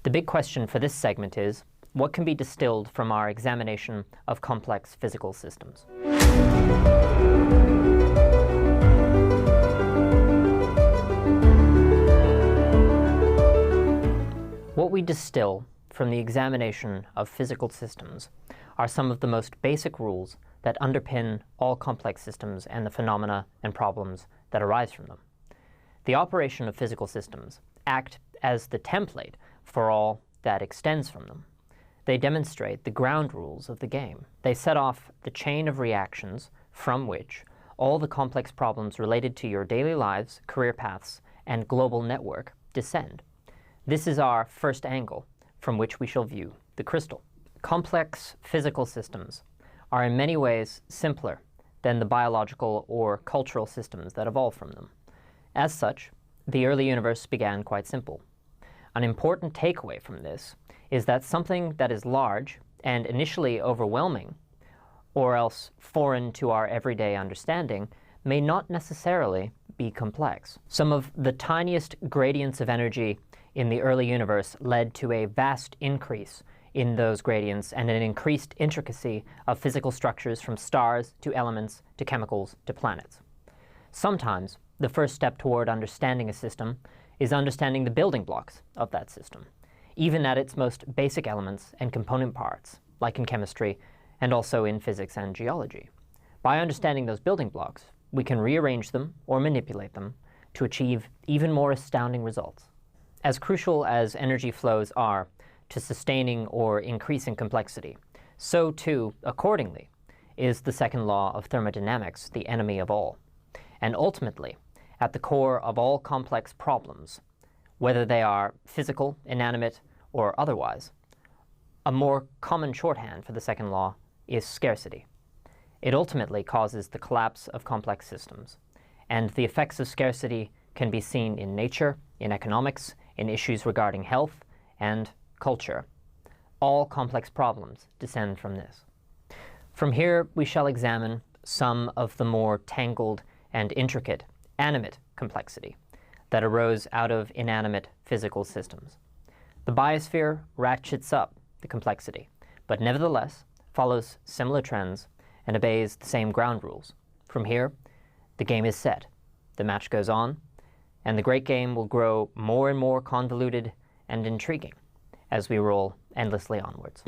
The big question for this segment is, what can be distilled from our examination of complex physical systems? What we distill from the examination of physical systems are some of the most basic rules that underpin all complex systems and the phenomena and problems that arise from them. The operation of physical systems act as the template for all that extends from them. They demonstrate the ground rules of the game. They set off the chain of reactions from which all the complex problems related to your daily lives, career paths, and global network descend. This is our first angle from which we shall view the crystal. Complex physical systems are in many ways simpler than the biological or cultural systems that evolve from them. As such, the early universe began quite simple. An important takeaway from this is that something that is large and initially overwhelming, or else foreign to our everyday understanding, may not necessarily be complex. Some of the tiniest gradients of energy in the early universe led to a vast increase in those gradients and an increased intricacy of physical structures from stars to elements to chemicals to planets. Sometimes the first step toward understanding a system is understanding the building blocks of that system, even at its most basic elements and component parts, like in chemistry and also in physics and geology. By understanding those building blocks, we can rearrange them or manipulate them to achieve even more astounding results. As crucial as energy flows are to sustaining or increasing complexity, so too, accordingly, is the second law of thermodynamics the enemy of all. And ultimately, at the core of all complex problems, whether they are physical, inanimate, or otherwise, a more common shorthand for the second law is scarcity. It ultimately causes the collapse of complex systems, and the effects of scarcity can be seen in nature, in economics, in issues regarding health and culture. All complex problems descend from this. From here, we shall examine some of the more tangled and intricate animate complexity that arose out of inanimate physical systems. The biosphere ratchets up the complexity, but nevertheless follows similar trends and obeys the same ground rules. From here, the game is set, the match goes on, and the great game will grow more and more convoluted and intriguing as we roll endlessly onwards.